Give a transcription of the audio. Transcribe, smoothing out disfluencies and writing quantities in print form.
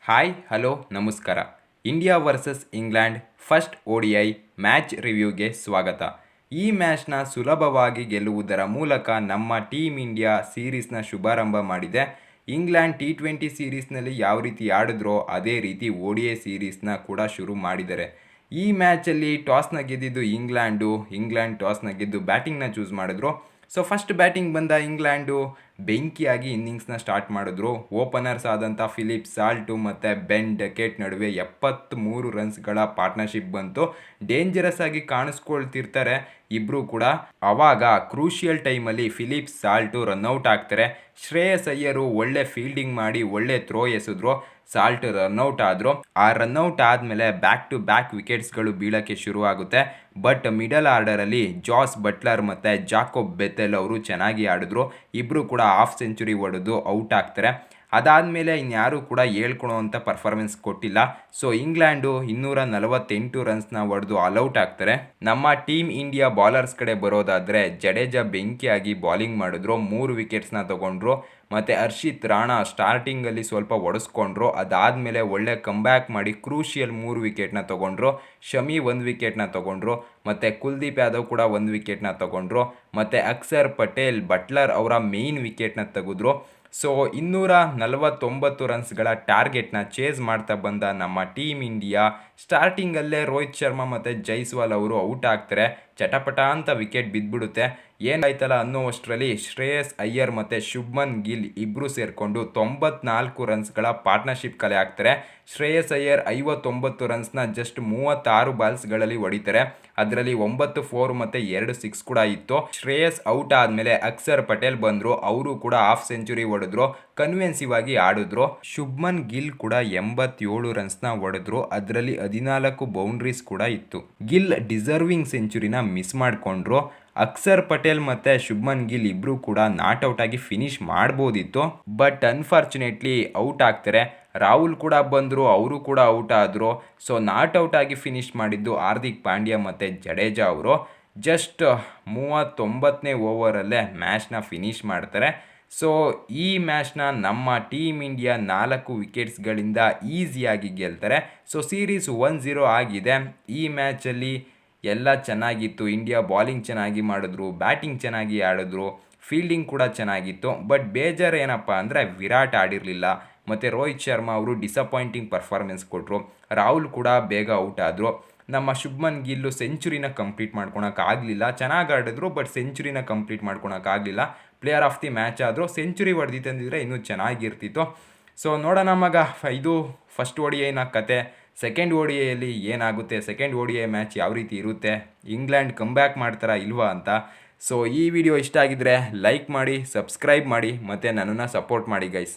Hi hello ನಮಸ್ಕಾರ. India versus England first ODI match ರಿವ್ಯೂಗೆ ಸ್ವಾಗತ. ಈ ಮ್ಯಾಚ್ನ ಸುಲಭವಾಗಿ ಗೆಲ್ಲುವುದರ ಮೂಲಕ ನಮ್ಮ ಟೀಮ್ ಇಂಡಿಯಾ ಸೀರೀಸ್ನ ಶುಭಾರಂಭ ಮಾಡಿದೆ. ಇಂಗ್ಲೆಂಡ್ T20 ಸೀರೀಸ್ನಲ್ಲಿ ಯಾವ ರೀತಿ ಆಡಿದ್ರೋ ಅದೇ ರೀತಿ ODI ಸೀರೀಸ್ನ ಕೂಡ ಶುರು ಮಾಡಿದ್ದಾರೆ. ಈ ಮ್ಯಾಚಲ್ಲಿ ಟಾಸ್ನ ಗೆದ್ದಿದ್ದು ಇಂಗ್ಲೆಂಡ್ ಟಾಸ್ನ ಗೆದ್ದು ಬ್ಯಾಟಿಂಗ್ನ ಚೂಸ್ ಮಾಡಿದ್ರು. ಸೊ ಫಸ್ಟ್ ಬ್ಯಾಟಿಂಗ್ ಬಂದ ಇಂಗ್ಲೆಂಡು ಬೆಂಕಿಯಾಗಿ ಇನ್ನಿಂಗ್ಸ್ನ ಸ್ಟಾರ್ಟ್ ಮಾಡಿದ್ರು. ಓಪನರ್ಸ್ ಆದಂಥ ಫಿಲಿಪ್ ಸಾಲ್ಟು ಮತ್ತು ಬೆನ್ ಡೆಕೆಟ್ ನಡುವೆ 73 ರನ್ಸ್ಗಳ ಪಾರ್ಟ್ನರ್ಶಿಪ್ ಬಂತು. ಡೇಂಜರಸ್ ಆಗಿ ಕಾಣಿಸ್ಕೊಳ್ತಿರ್ತಾರೆ ಇಬ್ಬರು ಕೂಡ. ಆವಾಗ ಕ್ರೂಷಿಯಲ್ ಟೈಮಲ್ಲಿ ಫಿಲಿಪ್ ಸಾಲ್ಟು ರನ್ಔಟ್ ಆಗ್ತಾರೆ. ಶ್ರೇಯಸ್ ಅಯ್ಯರು ಒಳ್ಳೆ ಫೀಲ್ಡಿಂಗ್ ಮಾಡಿ ಒಳ್ಳೆ ಥ್ರೋ ಎಸೆದ್ರು. ಸಾಲ್ಟ್ ರನ್ಔಟ್ ಆದರು. ಆ ರನ್ಔಟ್ ಆದಮೇಲೆ ಬ್ಯಾಕ್ ಟು ಬ್ಯಾಕ್ ವಿಕೆಟ್ಸ್ಗಳು ಬೀಳೋಕ್ಕೆ ಶುರು ಆಗುತ್ತೆ. ಬಟ್ ಮಿಡಲ್ ಆರ್ಡರಲ್ಲಿ ಜಾಸ್ ಬಟ್ಲರ್ ಮತ್ತು ಜಾಕೋಬ್ ಬೆಥೆಲ್ ಅವರು ಚೆನ್ನಾಗಿ ಆಡಿದ್ರು. ಇಬ್ಬರು ಕೂಡ ಹಾಫ್ ಸೆಂಚುರಿ ಹೊಡೆದು ಔಟ್ ಆಗ್ತಾರೆ. ಅದಾದಮೇಲೆ ಇನ್ಯಾರೂ ಕೂಡ ಹೇಳ್ಕೊಳೋವಂಥ ಪರ್ಫಾರ್ಮೆನ್ಸ್ ಕೊಟ್ಟಿಲ್ಲ. ಸೊ ಇಂಗ್ಲೆಂಡು 248 ರನ್ಸ್ನ ಹೊಡೆದು ಆಲ್ಔಟ್ ಆಗ್ತಾರೆ. ನಮ್ಮ ಟೀಮ್ ಇಂಡಿಯಾ ಬಾಲರ್ಸ್ ಕಡೆ ಬರೋದಾದರೆ ಜಡೇಜಾ ಬೆಂಕಿಯಾಗಿ ಬಾಲಿಂಗ್ ಮಾಡಿದ್ರು. 3 ವಿಕೆಟ್ಸ್ನ ತಗೊಂಡ್ರು. ಮತ್ತು ಹರ್ಷಿತ್ ರಾಣಾ ಸ್ಟಾರ್ಟಿಂಗಲ್ಲಿ ಸ್ವಲ್ಪ ಒಡಿಸ್ಕೊಂಡ್ರು. ಅದಾದಮೇಲೆ ಒಳ್ಳೆ ಕಂಬ್ಯಾಕ್ ಮಾಡಿ ಕ್ರೂಷಿಯಲ್ 3 ವಿಕೆಟ್ನ ತೊಗೊಂಡ್ರು. ಶಮಿ 1 ವಿಕೆಟ್ನ ತೊಗೊಂಡ್ರು. ಮತ್ತು ಕುಲ್ದೀಪ್ ಯಾದವ್ ಕೂಡ 1 ವಿಕೆಟ್ನ ತೊಗೊಂಡ್ರು. ಮತ್ತು ಅಕ್ಸರ್ ಪಟೇಲ್ ಬಟ್ಲರ್ ಅವರ ಮೇಯ್ನ್ ವಿಕೆಟ್ನ ತೆಗೆದ್ರು. ಸೊ 249 ರನ್ಸ್ಗಳ ಟಾರ್ಗೆಟ್ನ ಚೇಸ್ ಮಾಡ್ತಾ ಬಂದ ನಮ್ಮ ಟೀಮ್ ಇಂಡಿಯಾ ಸ್ಟಾರ್ಟಿಂಗಲ್ಲೇ ರೋಹಿತ್ ಶರ್ಮಾ ಮತ್ತು ಜೈಸ್ವಾಲ್ ಅವರು ಔಟ್ ಆಗ್ತಾರೆ. ಚಟಪಟ ಅಂತ ವಿಕೆಟ್ ಬಿದ್ದುಬಿಡುತ್ತೆ. ಏನಾಯ್ತಲ್ಲ ಅನ್ನೋವಷ್ಟರಲ್ಲಿ ಶ್ರೇಯಸ್ ಅಯ್ಯರ್ ಮತ್ತು ಶುಭ್ಮನ್ ಗಿಲ್ ಇಬ್ಬರು ಸೇರಿಕೊಂಡು 94 ರನ್ಸ್ಗಳ ಪಾರ್ಟ್ನರ್ಶಿಪ್ ಕಲೆ ಹಾಕ್ತಾರೆ. ಶ್ರೇಯಸ್ ಅಯ್ಯರ್ 59 ರನ್ಸ್ನ ಜಸ್ಟ್ 36 ಬಾಲ್ಸ್ಗಳಲ್ಲಿ ಹೊಡಿತಾರೆ. ಅದರಲ್ಲಿ 9 4 ಮತ್ತು 2 6 ಕೂಡ ಇತ್ತು. ಶ್ರೇಯಸ್ ಔಟ್ ಆದಮೇಲೆ ಅಕ್ಸರ್ ಪಟೇಲ್ ಬಂದರು. ಅವರು ಕೂಡ ಹಾಫ್ ಸೆಂಚುರಿ ಹೊಡೆದ್ರು. ಕನ್ವಿನ್ಸಿವ್ ಆಗಿ ಆಡಿದ್ರು. ಶುಭ್ಮನ್ ಗಿಲ್ ಕೂಡ 87 ರನ್ಸ್ನ ಹೊಡೆದ್ರು. ಅದರಲ್ಲಿ 14 ಬೌಂಡ್ರೀಸ್ ಕೂಡ ಇತ್ತು. ಗಿಲ್ ಡಿಸರ್ವಿಂಗ್ ಸೆಂಚುರಿನ ಮಿಸ್ ಮಾಡಿಕೊಂಡ್ರು. ಅಕ್ಸರ್ ಪಟೇಲ್ ಮತ್ತು ಶುಭ್ಮನ್ ಗಿಲ್ ಇಬ್ಬರು ಕೂಡ ನಾಟ್ ಔಟ್ ಆಗಿ ಫಿನಿಶ್ ಮಾಡ್ಬೋದಿತ್ತು. ಬಟ್ ಅನ್ಫಾರ್ಚುನೇಟ್ಲಿ ಔಟ್ ಆಗ್ತಾರೆ. ರಾಹುಲ್ ಕೂಡ ಬಂದರು, ಅವರು ಕೂಡ ಔಟ್ ಆದರು. ಸೊ ನಾಟ್ ಔಟ್ ಆಗಿ ಫಿನಿಶ್ ಮಾಡಿದ್ದು ಹಾರ್ದಿಕ್ ಪಾಂಡ್ಯ ಮತ್ತು ಜಡೇಜಾ ಅವರು. ಜಸ್ಟ್ 39ನೇ ಓವರಲ್ಲೇ ಮ್ಯಾಚ್ನ ಫಿನಿಶ್ ಮಾಡ್ತಾರೆ. ಸೊ ಈ ಮ್ಯಾಚ್ನ ನಮ್ಮ ಟೀಮ್ ಇಂಡಿಯಾ 4 ವಿಕೆಟ್ಸ್ಗಳಿಂದ ಈಸಿಯಾಗಿ ಗೆಲ್ತಾರೆ. ಸೊ ಸೀರೀಸ್ 1-0 ಆಗಿದೆ. ಈ ಮ್ಯಾಚಲ್ಲಿ ಎಲ್ಲ ಚೆನ್ನಾಗಿತ್ತು. ಇಂಡಿಯಾ ಬಾಲಿಂಗ್ ಚೆನ್ನಾಗಿ ಮಾಡಿದ್ರು, ಬ್ಯಾಟಿಂಗ್ ಚೆನ್ನಾಗಿ ಆಡಿದ್ರು, ಫೀಲ್ಡಿಂಗ್ ಕೂಡ ಚೆನ್ನಾಗಿತ್ತು. ಬಟ್ ಬೇಜಾರು ಏನಪ್ಪ ಅಂದರೆ ವಿರಾಟ್ ಆಡಿರಲಿಲ್ಲ. ಮತ್ತು ರೋಹಿತ್ ಶರ್ಮಾ ಅವರು ಡಿಸಪಾಯಿಂಟಿಂಗ್ ಪರ್ಫಾರ್ಮೆನ್ಸ್ ಕೊಟ್ಟರು. ರಾಹುಲ್ ಕೂಡ ಬೇಗ ಔಟ್ ಆದರು. ನಮ್ಮ ಶುಭ್ಮನ್ ಗಿಲ್ಲು ಸೆಂಚುರಿನ ಕಂಪ್ಲೀಟ್ ಮಾಡ್ಕೊಳಕ್ಕಾಗಲಿಲ್ಲ. ಚೆನ್ನಾಗಿ ಆಡಿದ್ರು ಬಟ್ ಸೆಂಚುರಿನ ಕಂಪ್ಲೀಟ್ ಮಾಡ್ಕೊಳಕ್ಕಾಗಲಿಲ್ಲ. ಪ್ಲೇಯರ್ ಆಫ್ ದಿ ಮ್ಯಾಚ್ ಆದರೂ. ಸೆಂಚುರಿ ಹೊಡೆದಿತ್ತಂದಿದ್ರೆ ಇನ್ನೂ ಚೆನ್ನಾಗಿರ್ತಿತ್ತು. ಸೊ ನೋಡೋಣ ಮಗ, ಇದು ಫಸ್ಟ್ ODIನ ಕತೆ. ಸೆಕೆಂಡ್ ODIಯಲ್ಲಿ ಏನಾಗುತ್ತೆ, ಸೆಕೆಂಡ್ ODI ಮ್ಯಾಚ್ ಯಾವ ರೀತಿ ಇರುತ್ತೆ, ಇಂಗ್ಲೆಂಡ್ ಕಂಬ್ಯಾಕ್ ಮಾಡ್ತಾರಾ ಇಲ್ವಾ ಅಂತ. ಸೊ ಈ ವಿಡಿಯೋ ಇಷ್ಟ ಆಗಿದ್ರೆ ಲೈಕ್ ಮಾಡಿ, ಸಬ್ಸ್ಕ್ರೈಬ್ ಮಾಡಿ ಮತ್ತು ನನ್ನನ್ನು ಸಪೋರ್ಟ್ ಮಾಡಿ ಗೈಸ್.